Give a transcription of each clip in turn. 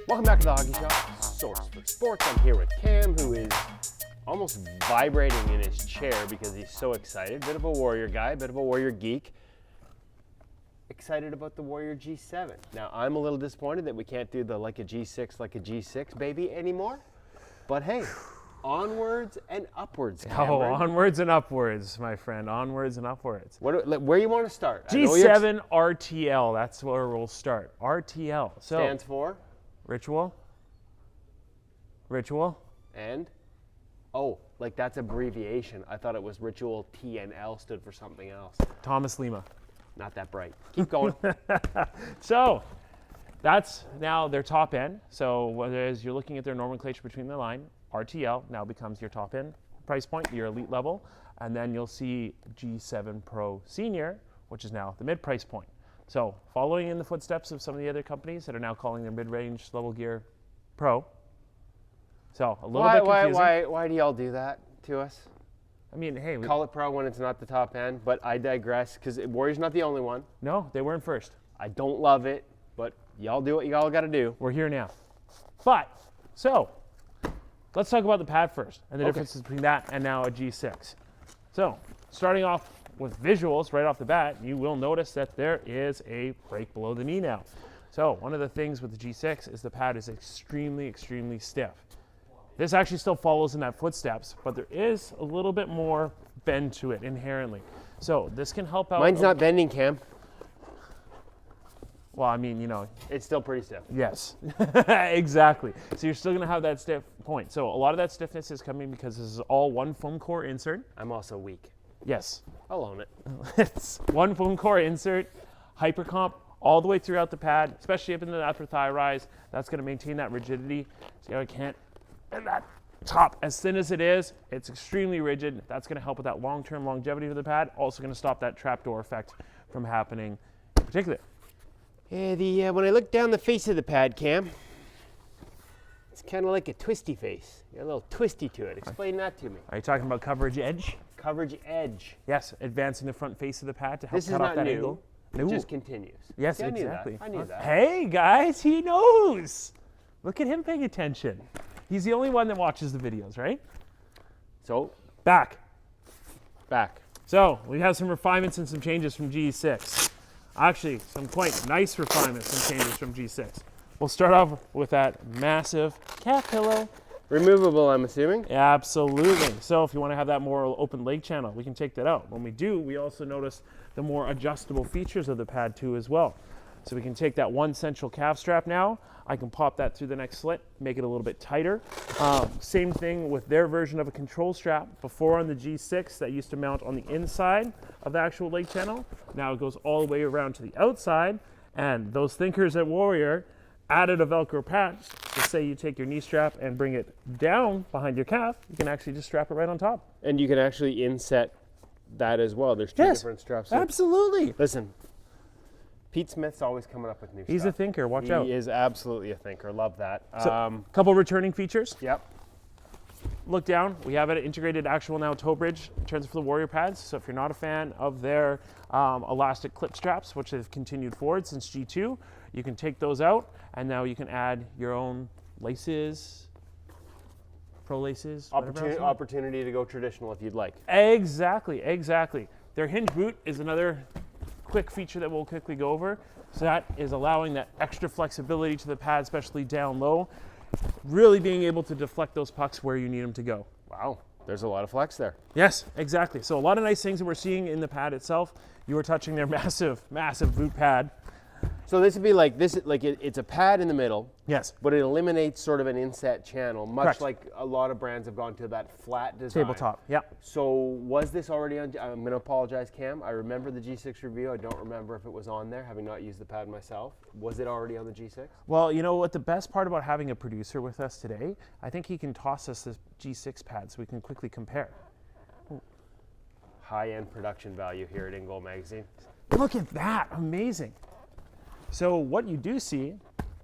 Welcome back to the Hockey Shop, source for sports. I'm here with Cam, who is almost vibrating in his chair because he's so excited. Bit of a Warrior guy, bit of a Warrior geek. Excited about the Warrior G7. Now, I'm a little disappointed that we can't do the like a G6 baby anymore. But hey, onwards and upwards, Cameron. Oh, onwards and upwards, my friend. Onwards and upwards. Where you want to start? G7 RTL. That's where we'll start. RTL. So stands for? Ritual. And? Oh, like that's abbreviation. I thought it was Ritual T and L stood for something else. Thomas Lima. Not that bright. Keep going. So that's now their top end. So whereas you're looking at their nomenclature between the line, RTL now becomes your top end price point, your elite level. And then you'll see G7 Pro Senior, which is now the mid price point. So following in the footsteps of some of the other companies that are now calling their mid-range level gear Pro. So a little bit confusing. Why do y'all do that to us? I mean, hey. Call it Pro when it's not the top end, but I digress because Warrior's not the only one. No, they weren't first. I don't love it, but y'all do what y'all got to do. We're here now. But, so, let's talk about the pad first and the differences between that and now a G6. So, starting off with visuals right off the bat, you will notice that there is a break below the knee now. So, one of the things with the G6 is the pad is extremely, extremely stiff. This actually still follows in that footsteps, but there is a little bit more bend to it inherently. So this can help out. Mine's not bending, Cam. Well, I mean, you know. It's still pretty stiff. Yes, exactly. So you're still gonna have that stiff point. So a lot of that stiffness is coming because this is all one foam core insert. I'm also weak. Yes. I'll own it. It's one foam core insert, hypercomp all the way throughout the pad, especially up in the upper thigh rise. That's gonna maintain that rigidity. See how I can't. And that top, as thin as it is, it's extremely rigid. That's going to help with that long-term longevity of the pad. Also going to stop that trapdoor effect from happening in particular. Yeah, when I look down the face of the pad, Cam, it's kind of like a twisty face. Got a little twisty to it. Explain that to me. Are you talking about coverage edge? Coverage edge. Yes, advancing the front face of the pad to help this cut off that angle. It just continues. Yes, See, exactly. I knew that. Hey, guys, he knows. Look at him paying attention. He's the only one that watches the videos, right? So, back. So, we have some refinements and some changes from G6. Actually, some quite nice refinements and changes from G6. We'll start off with that massive calf pillow. Removable, I'm assuming? Absolutely. So if you want to have that more open leg channel, we can take that out. When we do, we also notice the more adjustable features of the pad too as well. So we can take that one central calf strap now. I can pop that through the next slit, make it a little bit tighter. Same thing with their version of a control strap. Before on the G6, that used to mount on the inside of the actual leg channel. Now it goes all the way around to the outside. And those thinkers at Warrior added a Velcro patch. So say you take your knee strap and bring it down behind your calf, you can actually just strap it right on top. And you can actually inset that as well. There's two different straps. Absolutely. Listen. Pete Smith's always coming up with new stuff. He's a thinker, watch out. He is absolutely a thinker, love that. So, couple returning features. Yep. Look down, we have an integrated actual now toe bridge in terms of the Warrior pads. So if you're not a fan of their elastic clip straps, which have continued forward since G2, you can take those out and now you can add your own laces, pro laces. Opportunity to go traditional if you'd like. Exactly. Their hinge boot is another quick feature that we'll quickly go over. So that is allowing that extra flexibility to the pad, especially down low, really being able to deflect those pucks where you need them to go. Wow, there's a lot of flex there. Yes, exactly. So a lot of nice things that we're seeing in the pad itself. You were touching their massive boot pad. So this would be like this, it's a pad in the middle. Yes. But it eliminates sort of an inset channel, much Correct. like a lot of brands have gone to that flat design. Tabletop. Yeah. So was this already on? I'm going to apologize, Cam. I remember the G6 review. I don't remember if it was on there, having not used the pad myself. Was it already on the G6? Well, you know what? The best part about having a producer with us today, I think he can toss us this G6 pad so we can quickly compare. High-end production value here at InGoal Magazine. Look at that. Amazing. So what you do see,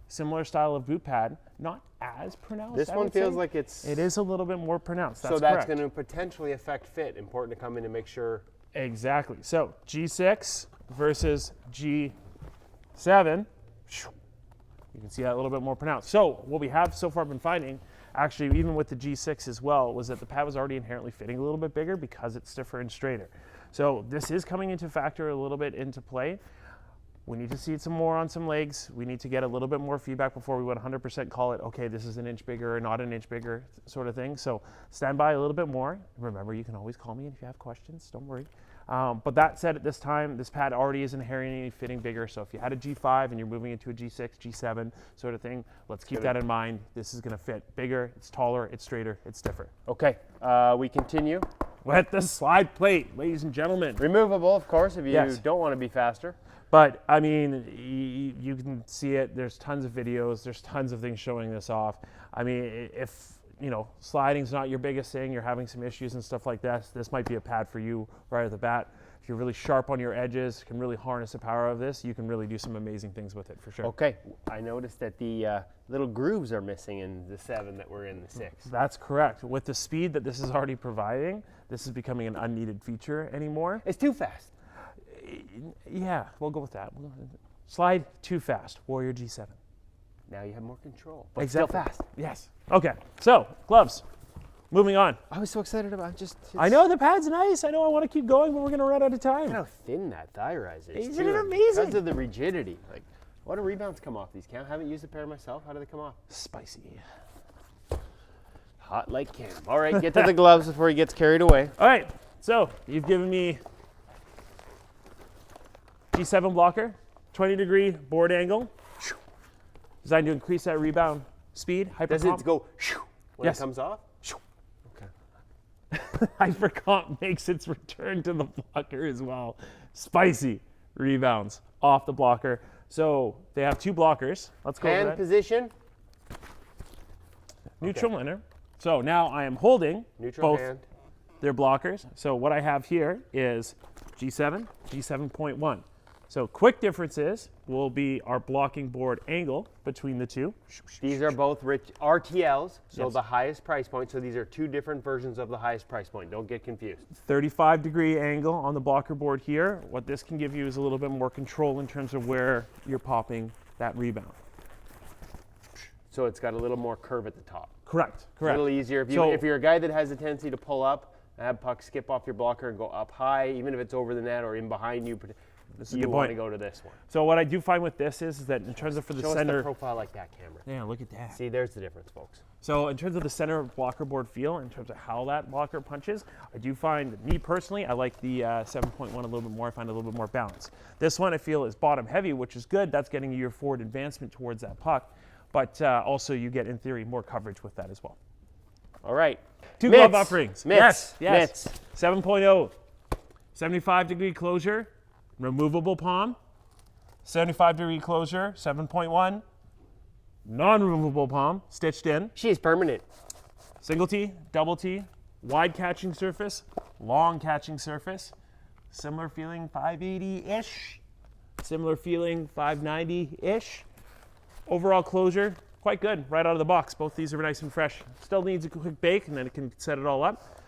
similar style of boot pad, not as pronounced. This one feels like it is a little bit more pronounced. So that's going to potentially affect fit. Important to come in and make sure. Exactly. So G6 versus G7. You can see that a little bit more pronounced. So what we have so far been finding, actually even with the G6 as well, was that the pad was already inherently fitting a little bit bigger because it's stiffer and straighter. So this is coming into factor a little bit into play. We need to see some more on some legs. We need to get a little bit more feedback before we would 100% call it, okay, this is an inch bigger or not an inch bigger sort of thing. So stand by a little bit more. Remember, you can always call me if you have questions, don't worry. But that said, at this time, this pad already is inherently fitting bigger. So if you had a G5 and you're moving into a G6, G7 sort of thing, let's keep that in mind. This is gonna fit bigger, it's taller, it's straighter, it's stiffer. Okay, we continue. With the slide plate, ladies and gentlemen. Removable, of course, if you don't want to be faster. But I mean, you can see it. There's tons of videos. There's tons of things showing this off. I mean, if sliding's not your biggest thing, you're having some issues and stuff like this might be a pad for you right at the bat. If you're really sharp on your edges, can really harness the power of this, you can really do some amazing things with it for sure. Okay, I noticed that the little grooves are missing in the 7 that were in the 6. That's correct. With the speed that this is already providing, this is becoming an unneeded feature anymore. It's too fast. Yeah, we'll go with that. Slide too fast, Warrior G7. Now you have more control, but exactly. still fast. Yes. Okay, so gloves. Moving on. I was so excited about I know the pad's nice. I know I want to keep going, but we're going to run out of time. Look at how thin that thigh rise is. Isn't it amazing? Because of the rigidity. Like, what do rebounds come off these, Cam? I haven't used a pair myself. How do they come off? Spicy. Hot like Cam. All right, get to the gloves before he gets carried away. All right, so you've given me G7 blocker, 20-degree board angle, designed to increase that rebound speed. Does it go when yes. it comes off? Okay. Hypercomp makes its return to the blocker as well. Spicy rebounds off the blocker. So they have 2 blockers. Let's go over Hand that. position. Neutral liner. So now I am holding both hand. their blockers. So what I have here is G7, G7.1. So quick differences will be our blocking board angle between the two. These are both RTLs, so Yes. the highest price point. So these are 2 different versions of the highest price point. Don't get confused. 35-degree angle on the blocker board here. What this can give you is a little bit more control in terms of where you're popping that rebound. So it's got a little more curve at the top. Correct. A little easier. If you're a guy that has a tendency to pull up, have pucks skip off your blocker and go up high, even if it's over the net or in behind you, you want to go to this one. So what I do find with this is that in terms of for the Show center. us the profile like that, Cameron. Yeah, look at that. See, there's the difference, folks. So in terms of the center blocker board feel, in terms of how that blocker punches, I do find, me personally, I like the 7.1 a little bit more. I find a little bit more balance. This one I feel is bottom heavy, which is good. That's getting you your forward advancement towards that puck. But also you get, in theory, more coverage with that as well. All right. 2 glove offerings. Mitts. Yes. 7.0, 75-degree closure, removable palm. 75-degree closure, 7.1, non-removable palm, stitched in. She's permanent. Single T, double T, wide catching surface, long catching surface. Similar feeling, 580-ish. Similar feeling, 590-ish. Overall closure, quite good, right out of the box. Both these are nice and fresh. Still needs a quick bake, and then it can set it all up.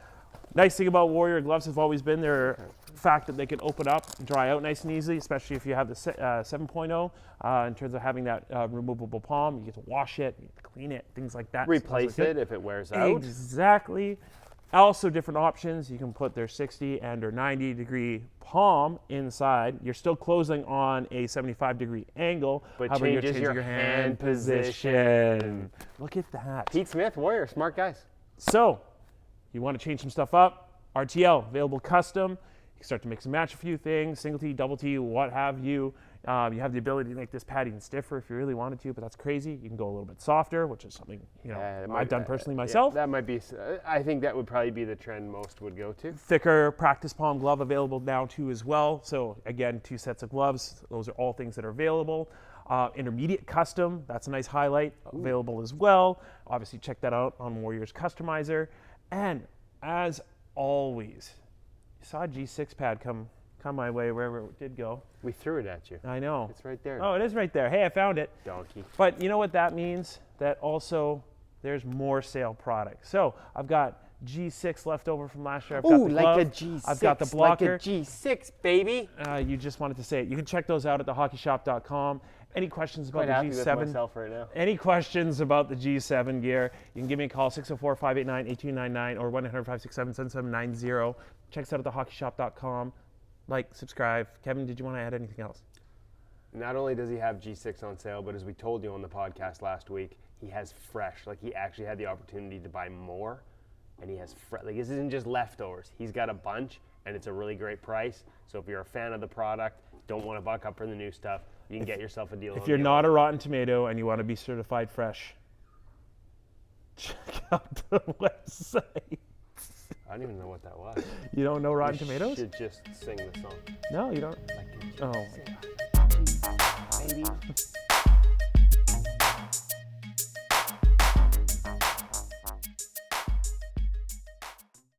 Nice thing about Warrior gloves have always been their fact that they can open up and dry out nice and easily, especially if you have the 7.0 in terms of having that removable palm. You get to wash it, you get to clean it, things like that. Replace it if it wears out. Exactly. Also different options. You can put their 60 and or 90-degree palm inside. You're still closing on a 75-degree angle, but however, you're changes changing your hand position. Look at that. Pete Smith, Warrior, smart guys. So, you want to change some stuff up, RTL, available custom. You can start to mix and match a few things, single T, double T, what have you. You have the ability to make this pad even stiffer if you really wanted to, but that's crazy. You can go a little bit softer, which is something I've done personally myself. Yeah, that might be, I think that would probably be the trend most would go to. Thicker practice palm glove available now too as well. So again, 2 sets of gloves. Those are all things that are available. Intermediate custom, that's a nice highlight, available as well. Obviously check that out on Warrior's Customizer. And as always, you saw a G6 pad come my way wherever it did go. We threw it at you. I know. It's right there. Oh, it is right there. Hey, I found it. Donkey. But you know what that means? That also there's more sale product. So I've got G6 left over from last year. I've Ooh, got the glove. like a G6. I've got the blocker. Like a G6, baby. You just wanted to say it. You can check those out at thehockeyshop.com. Any questions about Quite happy the with G7? myself right now. Any questions about the G7 gear, you can give me a call, 604-589-8299 or 1-800-567-7790. Check us out at thehockeyshop.com. Like, subscribe. Kevin, did you want to add anything else? Not only does he have G6 on sale, but as we told you on the podcast last week, he has fresh. Like, he actually had the opportunity to buy more, and he has fresh. Like, this isn't just leftovers. He's got a bunch, and it's a really great price. So if you're a fan of the product, don't want to buck up for the new stuff, you can get yourself a deal. If you're not a Rotten Tomato and you want to be certified fresh, check out the website. I don't even know what that was. You don't know Rotten Tomatoes? You should just sing the song. No, you don't. Like Oh. baby.